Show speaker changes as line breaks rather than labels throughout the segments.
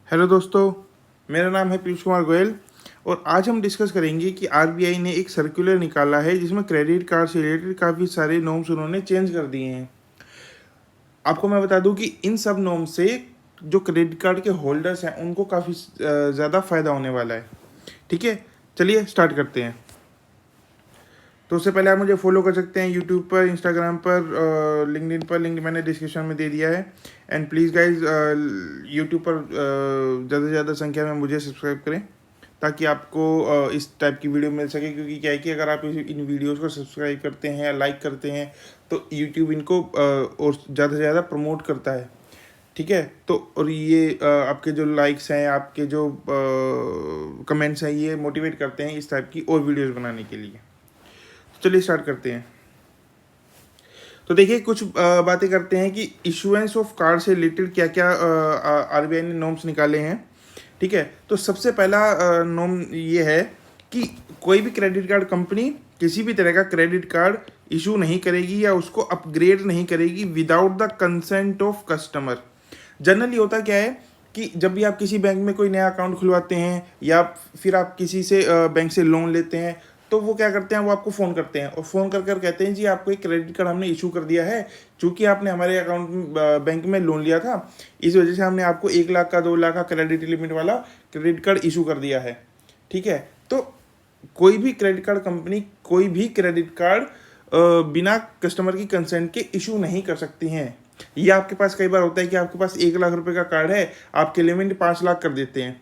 Hello दोस्तों, मेरा नाम है पीयूष कुमार गोयल और आज हम डिस्कस करेंगे कि आरबीआई ने एक सर्कुलर निकाला है जिसमें क्रेडिट कार्ड से रिलेटेड काफ़ी सारे नॉर्म्स उन्होंने चेंज कर दिए हैं। आपको मैं बता दूं कि इन सब नॉर्म्स से जो क्रेडिट कार्ड के होल्डर्स हैं उनको काफ़ी ज़्यादा फ़ायदा होने वाला है। ठीक है, चलिए स्टार्ट करते हैं। तो उससे पहले आप मुझे फॉलो कर सकते हैं यूट्यूब पर, इंस्टाग्राम पर, लिंक्डइन पर। लिंक मैंने डिस्क्रिप्शन में दे दिया है। एंड प्लीज़ गाइज यूट्यूब पर ज़्यादा से ज़्यादा संख्या में मुझे सब्सक्राइब करें ताकि आपको इस टाइप की वीडियो मिल सके। क्योंकि क्या है कि अगर आप इन वीडियोज़ को सब्सक्राइब करते हैं या लाइक करते हैं तो यूट्यूब इनको और ज़्यादा से ज़्यादा प्रमोट करता है। ठीक है, तो और ये आपके जो लाइक्स हैं, आपके जो कमेंट्स हैं, ये मोटिवेट करते हैं इस टाइप की और वीडियोज़ बनाने के लिए। चलिए स्टार्ट करते हैं। तो देखिए, कुछ बातें करते हैं कि इशुएंस ऑफ कार्ड से रिलेटेड क्या क्या आरबीआई ने नॉर्म्स निकाले हैं। ठीक है, तो सबसे पहला नॉर्म ये है कि कोई भी क्रेडिट कार्ड कंपनी किसी भी तरह का क्रेडिट कार्ड इशू नहीं करेगी या उसको अपग्रेड नहीं करेगी without the consent of customer. Generally होता क्या है कि जब भी आप किसी बैंक में कोई नया अकाउंट खुलवाते हैं या फिर आप किसी से बैंक से लोन लेते हैं तो वो क्या करते हैं, वो आपको फ़ोन करते हैं और फ़ोन कर कर कहते हैं जी आपको एक क्रेडिट कार्ड हमने इशू कर दिया है। चूँकि आपने हमारे अकाउंट बैंक में लोन लिया था, इस वजह से हमने आपको 1 लाख का 2 लाख का क्रेडिट लिमिट वाला क्रेडिट कार्ड इशू कर दिया है। ठीक है, तो कोई भी क्रेडिट कार्ड कंपनी कोई भी क्रेडिट कार्ड बिना कस्टमर की कंसेंट के इशू नहीं कर सकती हैं। ये आपके पास कई बार होता है कि आपके पास 1 लाख रुपए का कार्ड है, आपके लिमिट 5 लाख कर देते हैं।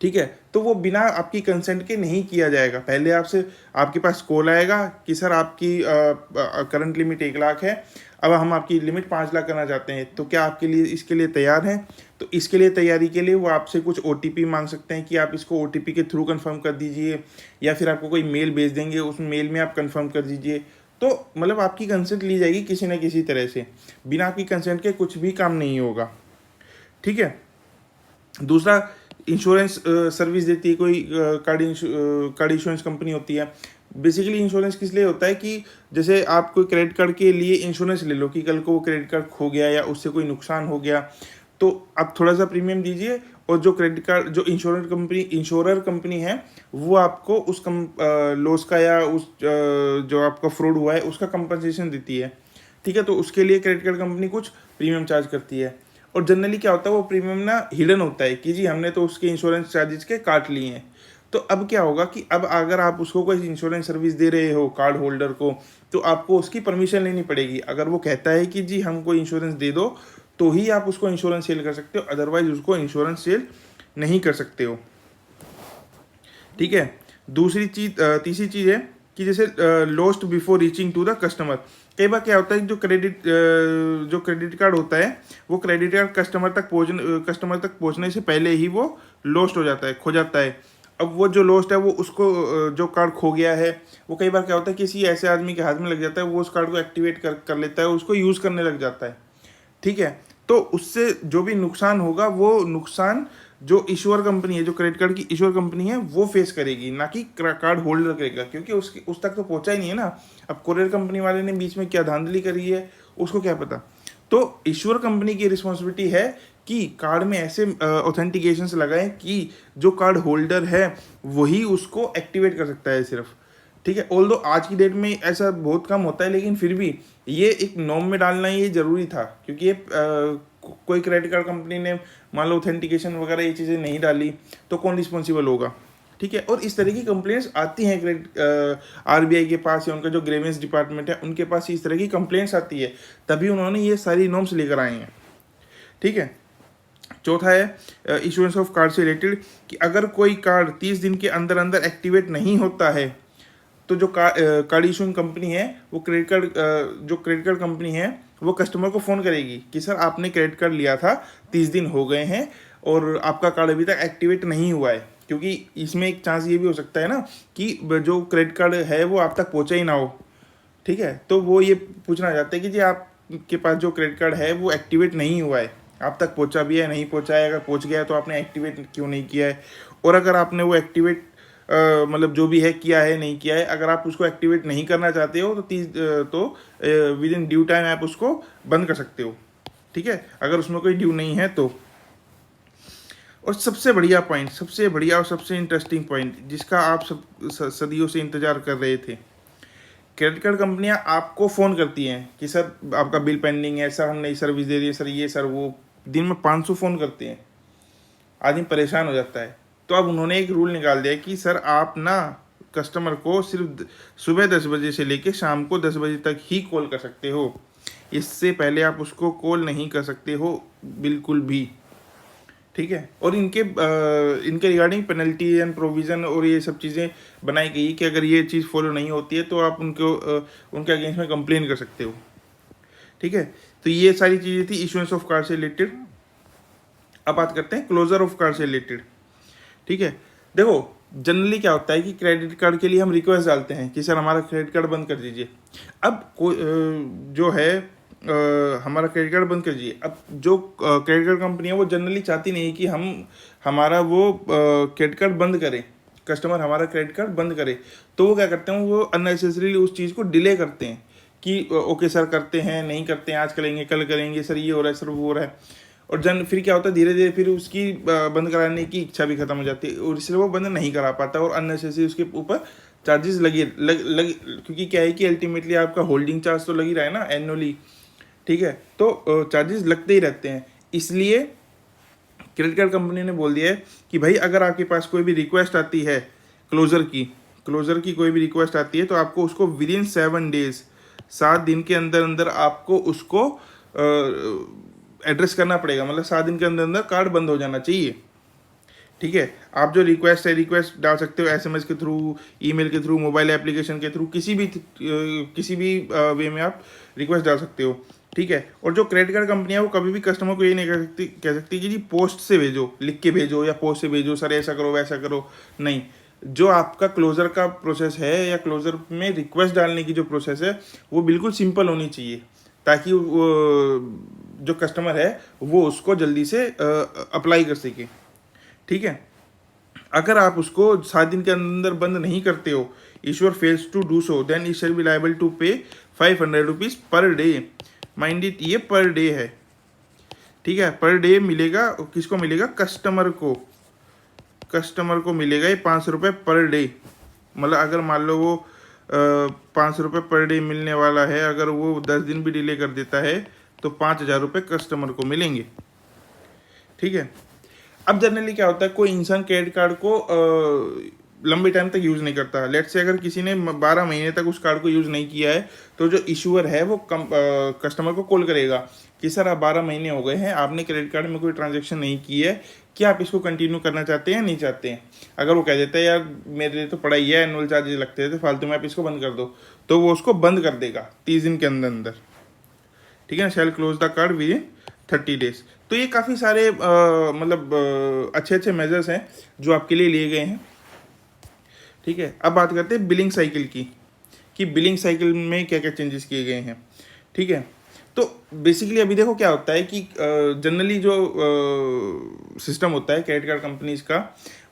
ठीक है, तो वो बिना आपकी कंसेंट के नहीं किया जाएगा। पहले आपके पास कॉल आएगा कि सर आपकी करंट लिमिट 1 लाख है, अब हम आपकी लिमिट 5 लाख करना चाहते हैं, तो क्या आपके लिए इसके लिए तैयार हैं? तो इसके लिए तैयारी के लिए वो आपसे कुछ ओटीपी मांग सकते हैं कि आप इसको ओटीपी के थ्रू कंफर्म कर दीजिए, या फिर आपको कोई मेल भेज देंगे, उस मेल में आप कंफर्म कर दीजिए। तो मतलब आपकी कंसेंट ली जाएगी किसी न किसी तरह से। बिना आपकी कंसेंट के कुछ भी काम नहीं होगा। ठीक है, दूसरा, इंश्योरेंस सर्विस देती है कोई कार्ड इंश्योरेंस कंपनी होती है। बेसिकली इंश्योरेंस किस लिए होता है कि जैसे आप कोई क्रेडिट कार्ड के लिए इंश्योरेंस ले लो कि कल को वो क्रेडिट कार्ड खो गया या उससे कोई नुकसान हो गया, तो आप थोड़ा सा प्रीमियम दीजिए और जो क्रेडिट कार्ड जो इंश्योरर कंपनी है वो आपको उस लॉस का या उस जो आपका फ्रॉड हुआ है उसका कंपनसेशन देती है। ठीक है, तो उसके लिए क्रेडिट कार्ड कंपनी कुछ प्रीमियम चार्ज करती है। और जनरली क्या होता है, वो प्रीमियम ना हिडन होता है कि जी हमने तो उसके इंश्योरेंस चार्जेस के काट लिए हैं। तो अब क्या होगा कि अब अगर आप उसको कोई इंश्योरेंस सर्विस दे रहे हो कार्ड होल्डर को, तो आपको उसकी परमिशन लेनी पड़ेगी। अगर वो कहता है कि जी हमको इंश्योरेंस दे दो तो ही आप उसको इंश्योरेंस सेल कर सकते हो, अदरवाइज उसको इंश्योरेंस सेल नहीं कर सकते हो। ठीक है, तीसरी चीज़ है कि जैसे lost before reaching to the customer. कई बार क्या होता है जो क्रेडिट कार्ड होता है वो क्रेडिट कार्ड कस्टमर तक पहुंचने से पहले ही वो लॉस्ट हो जाता है, खो जाता है। अब वो जो लॉस्ट है वो उसको जो कार्ड खो गया है वो कई बार क्या होता है किसी ऐसे आदमी के हाथ में लग जाता है, वो उस कार्ड को एक्टिवेट कर लेता है, उसको यूज़ करने लग जाता है। ठीक है, तो उससे जो भी नुकसान होगा वो नुकसान जो इशूअर कंपनी है, जो क्रेडिट कार्ड की इशूअर कंपनी है वो फेस करेगी, ना कि कार्ड होल्डर करेगा, क्योंकि उस तक तो पहुंचा ही नहीं है ना। अब कोरियर कंपनी वाले ने बीच में क्या धांधली करी है उसको क्या पता। तो इशूअर कंपनी की रिस्पॉन्सिबिलिटी है कि कार्ड में ऐसे ऑथेंटिकेशन लगाएं कि जो कार्ड होल्डर है वही उसको एक्टिवेट कर सकता है सिर्फ। ठीक है, ऑल्दो आज की डेट में ऐसा बहुत कम होता है, लेकिन फिर भी ये एक नॉर्म में डालना ये जरूरी था, क्योंकि ये कोई क्रेडिट कार्ड कंपनी ने मान लो ऑथेंटिकेशन वगैरह ये चीज़ें नहीं डाली तो कौन रिस्पॉन्सिबल होगा। ठीक है, और इस तरह की कंप्लेंट्स आती हैं आरबीआई के पास या उनका जो ग्रेवेंस डिपार्टमेंट है उनके पास इस तरह की कंप्लेंट्स आती है, तभी उन्होंने ये सारी नॉर्म्स लेकर आए हैं। ठीक है, चौथा है इशुएंस ऑफ कार्ड से रिलेटेड कि अगर कोई कार्ड 30 दिन के अंदर अंदर एक्टिवेट नहीं होता है तो जो कार्ड इशूइंग कंपनी है वो जो क्रेडिट कार्ड कंपनी है वो कस्टमर को फ़ोन करेगी कि सर आपने क्रेडिट कार्ड लिया था, 30 दिन हो गए हैं और आपका कार्ड अभी तक एक्टिवेट नहीं हुआ है। क्योंकि इसमें एक चांस ये भी हो सकता है ना कि जो क्रेडिट कार्ड है वो आप तक पहुंचा ही ना हो। ठीक है, तो वो ये पूछना चाहते हैं कि जी आपके पास जो क्रेडिट कार्ड है वो एक्टिवेट नहीं हुआ है, आप तक पहुंचा भी है नहीं पहुंचा है, अगर पहुंच गया है तो आपने एक्टिवेट क्यों नहीं किया है, और अगर आपने वो एक्टिवेट मतलब जो भी है किया है नहीं किया है, अगर आप उसको एक्टिवेट नहीं करना चाहते हो तो विद इन ड्यू टाइम आप उसको बंद कर सकते हो। ठीक है, अगर उसमें कोई ड्यू नहीं है तो। और सबसे बढ़िया पॉइंट, सबसे बढ़िया और सबसे इंटरेस्टिंग पॉइंट जिसका आप सब सदियों से इंतजार कर रहे थे, क्रेडिट कार्ड कंपनियां आपको फ़ोन करती हैं कि सर आपका बिल पेंडिंग है, सर हम नई सर्विस दे रही है, सर ये सर वो। दिन में 500 फ़ोन करते हैं, आदमी परेशान हो जाता है। तो अब उन्होंने एक रूल निकाल दिया कि सर आप ना कस्टमर को सिर्फ सुबह 10 बजे से लेके शाम को 10 बजे तक ही कॉल कर सकते हो, इससे पहले आप उसको कॉल नहीं कर सकते हो बिल्कुल भी। ठीक है, और इनके रिगार्डिंग पेनल्टी एंड प्रोविज़न और ये सब चीज़ें बनाई गई कि अगर ये चीज़ फॉलो नहीं होती है तो आप उनके अगेंस्ट में कंप्लेन कर सकते हो। ठीक है, तो ये सारी चीज़ें थी इशुएंस ऑफ कार्ड से रिलेटेड। अब बात करते हैं क्लोजर ऑफ कार्ड से रिलेटेड। ठीक है, देखो जनरली क्या होता है कि क्रेडिट कार्ड के लिए हम रिक्वेस्ट डालते हैं कि सर हमारा क्रेडिट कार्ड बंद कर दीजिए। अब जो है हमारा क्रेडिट कार्ड बंद कर दीजिए। अब जो क्रेडिट कार्ड कंपनी है वो जनरली चाहती नहीं कि हम हमारा वो क्रेडिट कार्ड बंद करें, कस्टमर हमारा क्रेडिट कार्ड बंद करे। तो वो क्या करते हैं, वो अननेसेसरीली उस चीज़ को डिले करते हैं कि ओके सर करते हैं, नहीं करते हैं, आज करेंगे कल करेंगे, सर ये हो रहा है, सर वो हो रहा है। और फिर क्या होता है, धीरे धीरे फिर उसकी बंद कराने की इच्छा भी खत्म हो जाती है और इसलिए वो बंद नहीं करा पाता और अननेसेसरी उसके ऊपर चार्जेस लगे क्योंकि क्या है कि अल्टीमेटली आपका होल्डिंग चार्ज तो लग ही रहा है ना एनुअली। ठीक है, तो चार्जेस लगते ही रहते हैं। इसलिए क्रेडिट कार्ड कंपनी ने बोल दिया है कि भाई अगर आपके पास कोई भी रिक्वेस्ट आती है क्लोजर की कोई भी रिक्वेस्ट आती है तो आपको उसको विद इन 7 डेज, 7 दिन के अंदर अंदर आपको उसको एड्रेस करना पड़ेगा। मतलब 7 दिन के अंदर अंदर कार्ड बंद हो जाना चाहिए। ठीक है, आप जो रिक्वेस्ट है रिक्वेस्ट डाल सकते हो एसएमएस के थ्रू, ईमेल के थ्रू, मोबाइल एप्लीकेशन के थ्रू, किसी भी वे में आप रिक्वेस्ट डाल सकते हो। ठीक है, और जो क्रेडिट कार्ड कंपनी है वो कभी भी कस्टमर को ये नहीं कह सकती कि जी पोस्ट से भेजो, लिख के भेजो या पोस्ट से भेजो, सर ऐसा करो वैसा करो। नहीं, जो आपका क्लोजर का प्रोसेस है या क्लोजर में रिक्वेस्ट डालने की जो प्रोसेस है वो बिल्कुल सिंपल होनी चाहिए ताकि जो कस्टमर है वो उसको जल्दी से अप्लाई कर सके। ठीक है, अगर आप उसको 7 दिन के अंदर बंद नहीं करते हो, issuer fails to do so, then it shall be liable to pay 500 rupees per day. Mind it, ये पर डे है। ठीक है, पर डे मिलेगा, किसको मिलेगा, कस्टमर को मिलेगा ये 500 रुपये पर डे। मतलब अगर मान लो वो 500 रुपये पर डे मिलने वाला है, अगर वो 10 दिन भी डिले कर देता है तो 5,000 रुपये कस्टमर को मिलेंगे। ठीक है, अब जनरली क्या होता है, कोई इंसान क्रेडिट कार्ड को लंबे टाइम तक यूज़ नहीं करता। लेट से अगर किसी ने 12 महीने तक उस कार्ड को यूज़ नहीं किया है तो जो इशूअर है वो कस्टमर को कॉल करेगा कि सर आप 12 महीने हो गए हैं, आपने क्रेडिट कार्ड में कोई ट्रांजेक्शन नहीं की है, क्या आप इसको कंटिन्यू करना चाहते हैं, नहीं चाहते हैं। अगर वो कह देता है यार मेरे लिए तो पढ़ाई है, एनुअल चार्जेस लगते थे फालतू में, आप इसको बंद कर दो, तो वो उसको बंद कर देगा 30 दिन के अंदर अंदर। ठीक है, shall close the card within 30 days. तो ये काफ़ी सारे मतलब अच्छे मेजर्स हैं जो आपके लिए लिए गए हैं। ठीक है, अब बात करते हैं बिलिंग साइकिल की कि बिलिंग साइकिल में क्या क्या चेंजेस किए गए हैं। ठीक है, तो बेसिकली अभी देखो क्या होता है कि जनरली जो सिस्टम होता है क्रेडिट कार्ड कंपनीज का,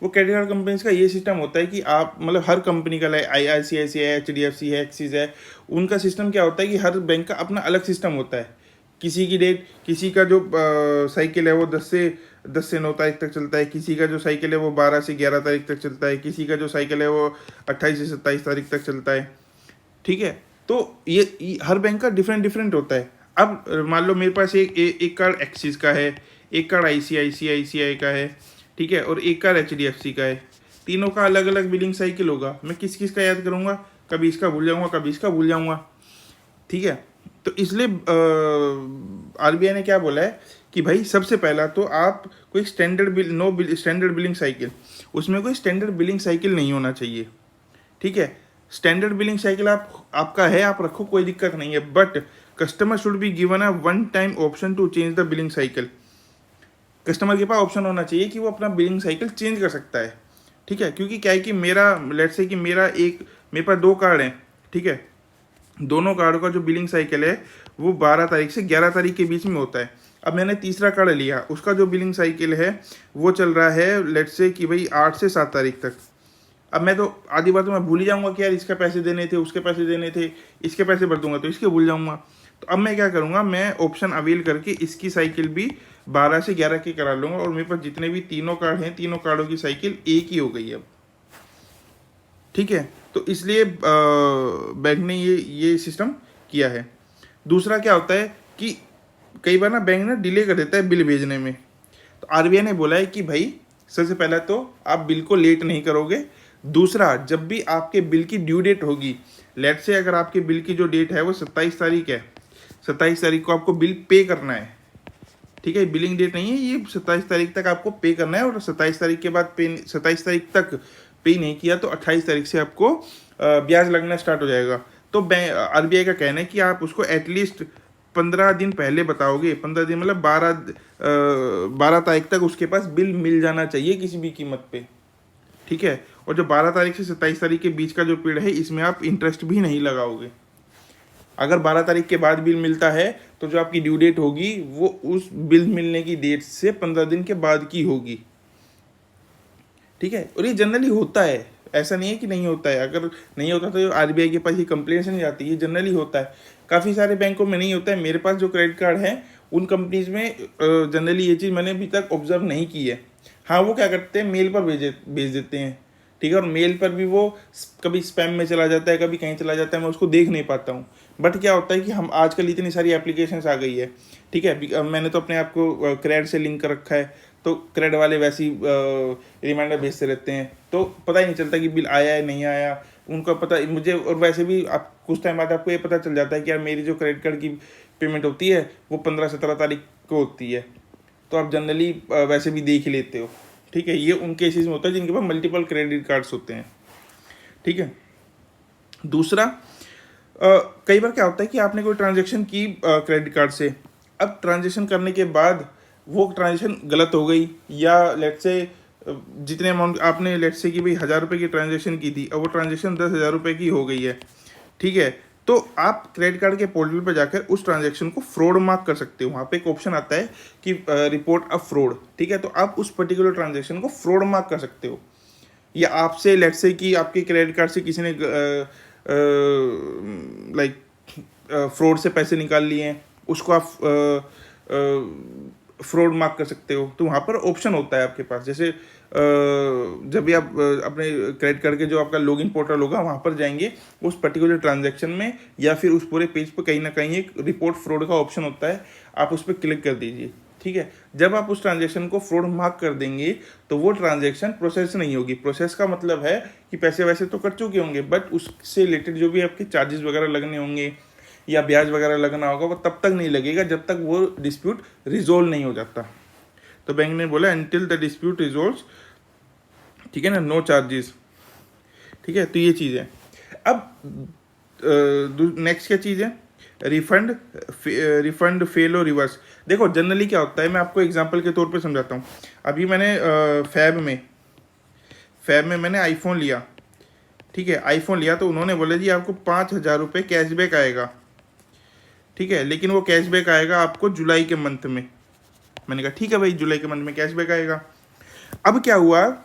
वो क्रेडिट कार्ड कंपनीज का ये सिस्टम होता है कि आप मतलब हर कंपनी का ICICI है, HDFC है, एक्सिस है, उनका सिस्टम क्या होता है कि हर बैंक का अपना अलग सिस्टम होता है। किसी की डेट, किसी का जो साइकिल है वो 10 से 9 तारीख तक चलता है, किसी का जो साइकिल है वो 12 से 11 तारीख तक चलता है, किसी का जो साइकिल है वो 28 से 27 तारीख तक चलता है। ठीक है, तो ये हर बैंक का डिफरेंट होता है। अब मान लो मेरे पास एक कार्ड एक्सिस का है, एक कार्ड ICICI का है, ठीक है, और एक कार्ड HDFC का है। तीनों का अलग अलग बिलिंग साइकिल होगा। मैं किस का याद करूँगा, कभी इसका भूल जाऊँगा, कभी इसका भूल जाऊँगा। ठीक है, तो इसलिए RBI ने क्या बोला है कि भाई सबसे पहला तो आप कोई स्टैंडर्ड बिलिंग साइकिल, उसमें कोई स्टैंडर्ड बिलिंग साइकिल नहीं होना चाहिए। ठीक है, स्टैंडर्ड बिलिंग साइकिल आपका है, आप रखो, कोई दिक्कत नहीं है, but customer should be given a one time option to change the billing cycle. Customer के पास ऑप्शन होना चाहिए कि वो अपना बिलिंग साइकिल चेंज कर सकता है। ठीक है, क्योंकि क्या है कि लेट्स से कि मेरे पास 2 कार्ड हैं। ठीक है, दोनों कार्ड का जो बिलिंग साइकिल है वो 12 तारीख से 11 तारीख के बीच में होता है। अब मैंने तीसरा कार्ड लिया, उसका जो बिलिंग साइकिल है वो चल रहा है लेट्स से कि भाई 8 से 7 तारीख तक। अब मैं तो आधी बार तो मैं भूल ही जाऊंगा कि यार इसके पैसे देने थे, उसके पैसे देने थे, इसके पैसे भर दूंगा तो इसके भूल जाऊंगा। तो अब मैं क्या करूंगा, मैं ऑप्शन अवेल करके इसकी साइकिल भी 12 से 11 की करा लूँगा और मेरे पास जितने भी तीनों कार्ड हैं, तीनों कार्डों की साइकिल एक ही हो गई अब। ठीक है, तो इसलिए बैंक ने ये सिस्टम किया है। दूसरा क्या होता है कि कई बार ना बैंक ना डिले कर देता है बिल भेजने में। तो आरबीआई ने बोला है कि भाई सबसे पहला तो आप बिल को लेट नहीं करोगे। दूसरा, जब भी आपके बिल की ड्यू डेट होगी, लेट से अगर आपके बिल की जो डेट है वो 27 तारीख है, 27 तारीख को आपको बिल पे करना है। ठीक है, बिलिंग डेट नहीं है ये, 27 तारीख तक आपको पे करना है। और 27 तारीख के बाद पे, 27 तारीख तक पे नहीं किया तो 28 तारीख से आपको ब्याज लगना स्टार्ट हो जाएगा। तो आरबीआई का कहना है कि आप उसको एटलीस्ट 15 दिन पहले बताओगे। 15 दिन मतलब 12 तारीख तक उसके पास बिल मिल जाना चाहिए किसी भी कीमत पे। ठीक है, और जो 12 तारीख से 27 तारीख के बीच का जो पीरियड है, इसमें आप इंटरेस्ट भी नहीं लगाओगे। अगर 12 तारीख के बाद बिल मिलता है तो जो आपकी ड्यू डेट होगी वो उस बिल मिलने की डेट से 15 दिन के बाद की होगी। ठीक है, और ये जनरली होता है, ऐसा नहीं है कि नहीं होता है। अगर नहीं होता तो आरबीआई के पास ये कंप्लेंट नहीं जाती, ये जनरली होता है। काफ़ी सारे बैंकों में नहीं होता है। मेरे पास जो क्रेडिट कार्ड है उन कंपनीज में जनरली ये चीज़ मैंने अभी तक ऑब्जर्व नहीं की है। हाँ, वो क्या करते हैं, मेल पर भेज देते हैं। ठीक है, और मेल पर भी वो कभी स्पैम में चला जाता है, कभी कहीं चला जाता है, मैं उसको देख नहीं पाता हूँ। बट क्या होता है कि हम आजकल इतनी सारी एप्लीकेशंस आ गई है। ठीक है, मैंने तो अपने आप को क्रेड से लिंक कर रखा है, तो क्रेड वाले वैसे ही रिमाइंडर भेजते रहते हैं, तो पता ही नहीं चलता कि बिल आया है नहीं आया, उनका पता मुझे। और वैसे भी आप कुछ टाइम बाद आपको ये पता चल जाता है कि यार मेरी जो क्रेडिट कार्ड की पेमेंट होती है वो 15-17 तारीख को होती है, तो आप जनरली वैसे भी देख ही लेते हो। ठीक है, ये उन केसेस में होता है जिनके पास मल्टीपल क्रेडिट कार्ड्स होते हैं। ठीक है, दूसरा, कई बार क्या होता है कि आपने कोई ट्रांजेक्शन की क्रेडिट कार्ड से, अब ट्रांजेक्शन करने के बाद वो ट्रांजेक्शन गलत हो गई, या लेट से जितने अमाउंट आपने लेट से कि भाई 1000 रुपये की ट्रांजेक्शन की थी, अब वो ट्रांजेक्शन 10,000 रुपये की हो गई है। ठीक है, तो आप क्रेडिट कार्ड के पोर्टल पर जाकर उस ट्रांजेक्शन को फ्रॉड मार्क कर सकते हो। वहाँ पे एक ऑप्शन आता है कि रिपोर्ट अ फ्रॉड। ठीक है, तो आप उस पर्टिकुलर ट्रांजेक्शन को फ्रॉड मार्क कर सकते हो। या आपसे लेट से कि आपके क्रेडिट कार्ड से किसी ने लाइक फ्रॉड से पैसे निकाल लिए हैं, उसको आप फ्रॉड मार्क कर सकते हो। तो वहाँ पर ऑप्शन होता है आपके पास, जैसे जब भी आप अपने क्रेडिट कार्ड के जो आपका लॉगिन पोर्टल होगा वहाँ पर जाएंगे, उस पर्टिकुलर ट्रांजैक्शन में या फिर उस पूरे पेज पर कहीं ना कहीं एक रिपोर्ट फ्रॉड का ऑप्शन होता है, आप उस पर क्लिक कर दीजिए। ठीक है, जब आप उस ट्रांजैक्शन को फ्रॉड मार्क कर देंगे तो वो ट्रांजैक्शन प्रोसेस नहीं होगी। प्रोसेस का मतलब है कि पैसे वैसे तो कट चुके होंगे, बट उससे रिलेटेड जो भी आपके चार्जेस वगैरह लगने होंगे या ब्याज वगैरह लगना होगा वो तब तक नहीं लगेगा जब तक वो डिस्प्यूट रिजोल्व नहीं हो जाता। तो बैंक ने बोला एंटिल द डिस्प्यूट रिजोल्व्स, ठीक है ना, नो चार्जेस। ठीक है, तो ये चीज़ है। अब नेक्स्ट क्या चीज़ है, रिफंड फेल और रिवर्स। देखो जनरली क्या होता है, मैं आपको एग्जांपल के तौर पे समझाता हूँ। अभी मैंने फैब में मैंने आईफोन लिया। ठीक है, आईफोन लिया तो उन्होंने बोला जी आपको 5,000 रुपये कैशबैक आएगा। ठीक है, लेकिन वो कैशबैक आएगा आपको जुलाई के मंथ में। मैंने कहा ठीक है भाई, जुलाई के मंथ में कैशबैक आएगा। अब क्या हुआ,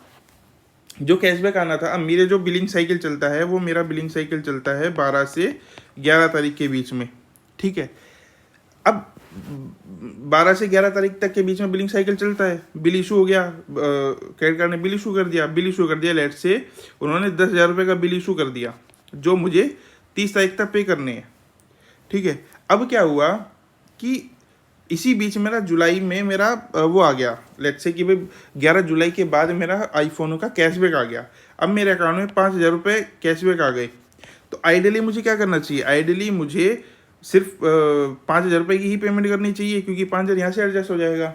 जो कैशबैक आना था, अब मेरे जो बिलिंग साइकिल चलता है वो मेरा बिलिंग साइकिल चलता है 12 से 11 तारीख के बीच में। ठीक है, अब 12 से 11 तारीख तक के बीच में बिलिंग साइकिल चलता है। बिल इशू हो गया, क्रेडिट कार्ड ने बिल इशू कर दिया लेट से उन्होंने 10,000 रुपये का बिल इशू कर दिया जो मुझे 30 तारीख तक पे करने हैं। ठीक है, अब क्या हुआ कि इसी बीच मेरा जुलाई में मेरा वो आ गया, लेट से कि भाई 11 जुलाई के बाद मेरा आईफोन का कैशबैक आ गया। अब मेरे अकाउंट में 5,000 रुपये कैशबैक आ गए। तो आइडियली मुझे क्या करना चाहिए, आइडियली मुझे सिर्फ 5,000 रुपये की ही पेमेंट करनी चाहिए, क्योंकि 5,000 यहाँ से एडजस्ट हो जाएगा।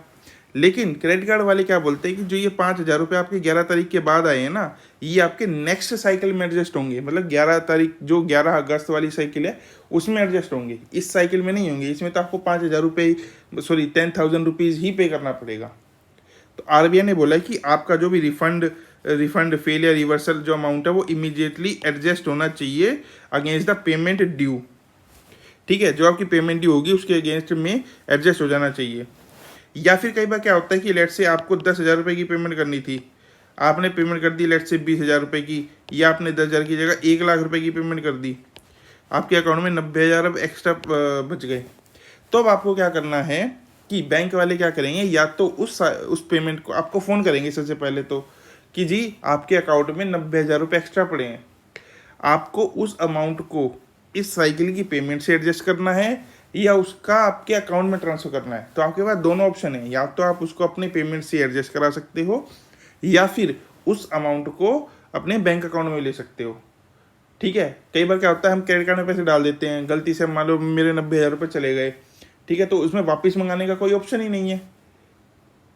लेकिन क्रेडिट कार्ड वाले क्या बोलते हैं कि जो ये 5,000 रुपये आपके 11 तारीख के बाद आए हैं ना, ये आपके नेक्स्ट साइकिल में एडजस्ट होंगे। मतलब 11 तारीख जो 11 अगस्त वाली साइकिल है उसमें एडजस्ट होंगे, इस साइकिल में नहीं होंगे। इसमें तो आपको 5,000 रुपये, सॉरी 10,000 रुपीज़ ही पे करना पड़ेगा। तो आरबीआई ने बोला कि आपका जो भी रिफंड फेल या रिवर्सल जो अमाउंट है वो इमीडिएटली एडजस्ट होना चाहिए अगेंस्ट द पेमेंट ड्यू। ठीक है, जो आपकी पेमेंट ड्यू होगी उसके अगेंस्ट में एडजस्ट हो जाना चाहिए। या फिर कई बार क्या होता है कि लेट से आपको 10,000 रुपये की पेमेंट करनी थी, आपने पेमेंट कर दी लेट से 20,000 रुपये की, या आपने 10,000 की जगह 1,00,000 रुपये की पेमेंट कर दी, आपके अकाउंट में 90,000 अब एक्स्ट्रा बच गए। तो अब आपको क्या करना है कि बैंक वाले क्या करेंगे, या तो उस पेमेंट को आपको फ़ोन करेंगे सबसे पहले तो, कि जी आपके अकाउंट में 90,000 रुपये एक्स्ट्रा पड़े हैं, आपको उस अमाउंट को इस साइकिल की पेमेंट से एडजस्ट करना है या उसका आपके अकाउंट में ट्रांसफ़र करना है। तो आपके पास दोनों ऑप्शन है, या तो आप उसको अपने पेमेंट से एडजस्ट करा सकते हो या फिर उस अमाउंट को अपने बैंक अकाउंट में ले सकते हो। ठीक है, कई बार क्या होता है हम क्रेडिट कार्ड में पैसे डाल देते हैं, गलती से मान लो मेरे 90,000 रुपये चले गए, ठीक है, तो उसमें वापस मंगाने का कोई ऑप्शन ही नहीं है।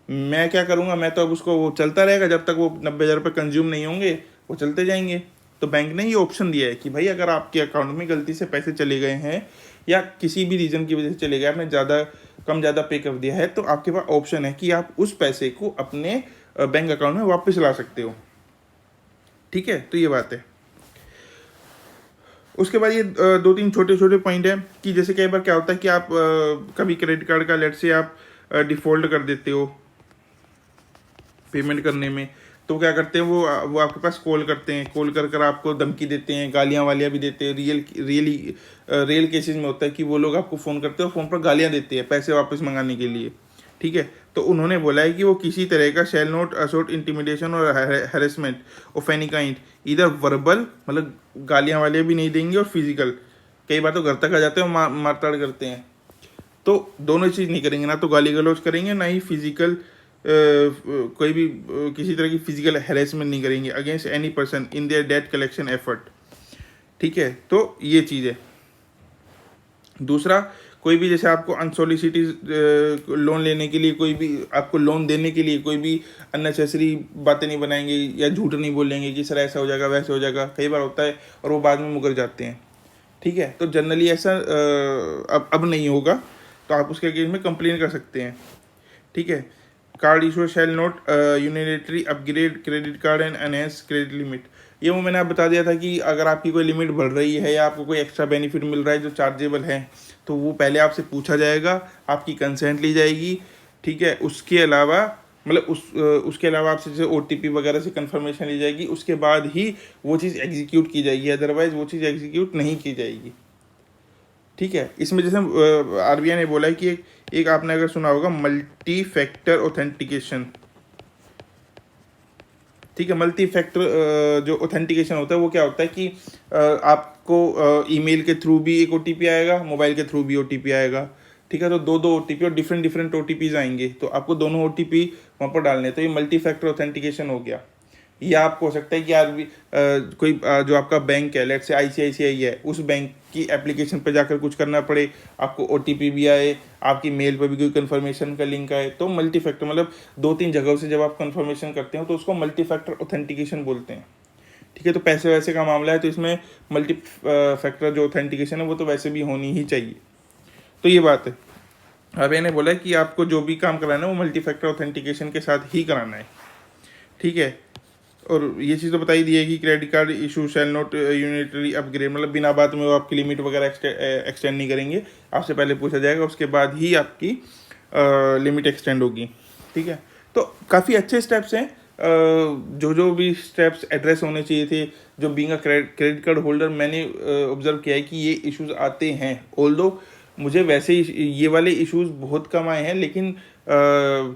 मैं क्या करूँगा, मैं तो अब उसको वो चलता रहेगा जब तक वो 90,000 रुपये कंज्यूम नहीं होंगे, वो चलते जाएंगे। तो बैंक ने ये ऑप्शन दिया है कि भाई अगर आपके अकाउंट में गलती से पैसे चले गए हैं या किसी भी रीज़न की वजह से चले गए, आपने ज़्यादा पे कर दिया है, तो आपके पास ऑप्शन है कि आप उस पैसे को अपने बैंक अकाउंट में वापस ला सकते हो। ठीक है, तो ये बात है। उसके बाद ये 2-3 छोटे छोटे पॉइंट हैं कि जैसे कई बार क्या होता है कि आप कभी क्रेडिट कार्ड का लेट से आप डिफ़ॉल्ट कर देते हो पेमेंट करने में, तो क्या करते हैं वो आपके पास कॉल करते हैं, कॉल कर आपको धमकी देते हैं, गालियाँ वालियाँ भी देते हैं। रियल केसेस में होता है कि वो लोग आपको फ़ोन करते हैं और फ़ोन पर गालियाँ देते हैं पैसे वापस मंगाने के लिए। ठीक है, तो उन्होंने बोला है कि वो किसी तरह का शैल नॉट असोल्ट, इंटिमिडेशन और हैरेसमेंट ऑफ एनी काइंड, इधर वर्बल मतलब गालियाँ वालियाँ भी नहीं देंगे और फिजिकल, कई बार तो घर तक आ जाते हैं और मारताड़ करते हैं। तो दोनों चीज़ नहीं करेंगे, ना तो गाली गलौज करेंगे, ना ही फिजिकल कोई भी किसी तरह की फिजिकल हैरेसमेंट नहीं करेंगे against any person in their debt collection effort. ठीक है, तो ये चीज़ है। दूसरा, कोई भी जैसे आपको अनसोलिसिटेड लोन लेने के लिए, कोई भी आपको लोन देने के लिए कोई भी अननेसेसरी बातें नहीं बनाएंगे या झूठ नहीं बोलेंगे कि सर ऐसा हो जाएगा वैसा हो जाएगा, कई बार होता है और वो बाद में मुकर जाते हैं। ठीक है, तो जनरली ऐसा अब नहीं होगा, तो आप उसके अगेंस्ट में कंप्लेन कर सकते हैं। ठीक है, card issue shall not unilaterally upgrade credit card and enhance credit limit. ये वो मैंने आप बता दिया था कि अगर आपकी कोई लिमिट बढ़ रही है या आपको कोई एक्स्ट्रा बेनिफिट मिल रहा है जो चार्जेबल है, तो वो पहले आपसे पूछा जाएगा, आपकी कंसेंट ली जाएगी। ठीक है, उसके अलावा मतलब उसके अलावा आपसे जैसे OTP वगैरह से कंफर्मेशन ली जाएगी, उसके बाद ही वो चीज़ एग्जीक्यूट की जाएगी, अदरवाइज वो चीज़ एग्जीक्यूट नहीं की जाएगी। ठीक है, इसमें जैसे RBI ने बोला है कि एक आपने अगर सुना होगा मल्टी फैक्टर ऑथेंटिकेशन। ठीक है, मल्टी फैक्टर जो ऑथेंटिकेशन होता है वो क्या होता है कि आपको ईमेल के थ्रू भी एक OTP आएगा, मोबाइल के थ्रू भी OTP आएगा। ठीक है, तो दो OTP और डिफरेंट OTPs आएंगे, तो आपको दोनों OTP वहाँ पर डालने, तो ये मल्टी फैक्टर ऑथेंटिकेशन हो गया। या आपको हो सकता है कि यार कोई जो आपका बैंक है, लेट्स से ICICI है, उस बैंक की एप्लीकेशन पे जाकर कुछ करना पड़े, आपको OTP भी आए, आपकी मेल पर भी कोई कंफर्मेशन का लिंक आए, तो मल्टी फैक्टर मतलब 2-3 जगहों से जब आप कंफर्मेशन करते हो तो उसको मल्टी फैक्टर ऑथेंटिकेशन बोलते हैं। ठीक है, तो पैसे वैसे का मामला है तो इसमें मल्टी फैक्टर जो ऑथेंटिकेशन है वो तो वैसे भी होनी ही चाहिए। तो ये बात है। अब मैंने बोला कि आपको जो भी काम कराना है वो मल्टी फैक्टर ऑथेंटिकेशन के साथ ही कराना है। ठीक है, और ये चीज़ तो बताई दी है कि credit card issue shall not unitary upgrade, मतलब बिना बात में वो आपकी लिमिट वगैरह एक्सटेंड नहीं करेंगे, आपसे पहले पूछा जाएगा, उसके बाद ही आपकी लिमिट एक्सटेंड होगी। ठीक है, तो काफ़ी अच्छे स्टेप्स हैं, जो भी स्टेप्स एड्रेस होने चाहिए थे, जो being a credit card holder मैंने ऑब्जर्व किया है कि ये इश्यूज आते हैं। ऑल्दो मुझे वैसे ही ये वाले इश्यूज बहुत कम आए हैं, लेकिन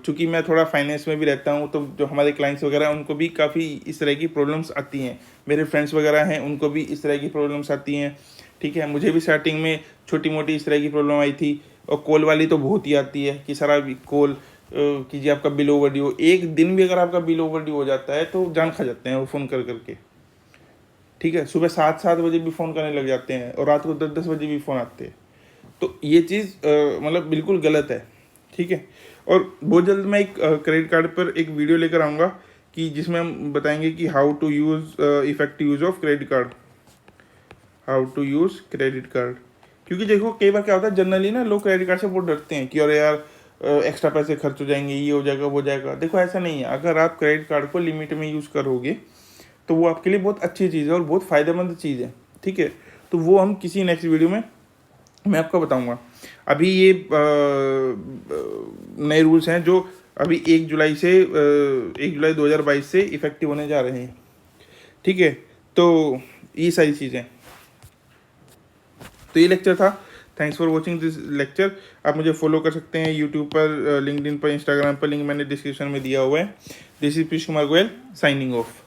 चूँकि मैं थोड़ा फाइनेंस में भी रहता हूँ, तो जो हमारे क्लाइंट्स वगैरह उनको भी काफ़ी इस तरह की प्रॉब्लम्स आती हैं, मेरे फ्रेंड्स वगैरह हैं उनको भी इस तरह की प्रॉब्लम्स आती हैं। ठीक है, मुझे भी स्टार्टिंग में छोटी मोटी इस तरह की प्रॉब्लम आई थी, और कॉल वाली तो बहुत ही आती है कि सर आप कॉल कीजिए, आपका बिल ओवर ड्यू, एक दिन भी अगर आपका बिल ओवर ड्यू हो जाता है तो जान खा जाते हैं वो फ़ोन कर करके। ठीक है, सुबह 7 बजे भी फ़ोन करने लग जाते हैं और रात को 10 बजे भी फ़ोन आते हैं, तो ये चीज़ मतलब बिल्कुल गलत है। ठीक है, और बहुत जल्द मैं एक क्रेडिट कार्ड पर एक वीडियो लेकर आऊँगा कि जिसमें हम बताएंगे कि how to use effective use of credit card, how to use credit card. क्योंकि देखो कई बार क्या होता है, जनरली ना लोग क्रेडिट कार्ड से बहुत डरते हैं कि अरे यार एक्स्ट्रा पैसे खर्च हो जाएंगे, ये हो जाएगा वो जाएगा। देखो ऐसा नहीं है, अगर आप क्रेडिट कार्ड को लिमिट में यूज़ करोगे तो वो आपके लिए बहुत अच्छी चीज़ है और बहुत फ़ायदेमंद चीज़ है। ठीक है, तो वो हम किसी नेक्स्ट वीडियो में मैं आपको बताऊंगा। अभी ये नए रूल्स हैं जो अभी 1 जुलाई 2022 से इफेक्टिव होने जा रहे हैं। ठीक है, तो ये सारी चीज़ें, तो ये लेक्चर था। Thanks for watching this lecture. आप मुझे फॉलो कर सकते हैं यूट्यूब पर, लिंक्डइन पर, इंस्टाग्राम पर, लिंक मैंने डिस्क्रिप्शन में दिया हुआ है। This is Piyush Kumar Goyal signing off.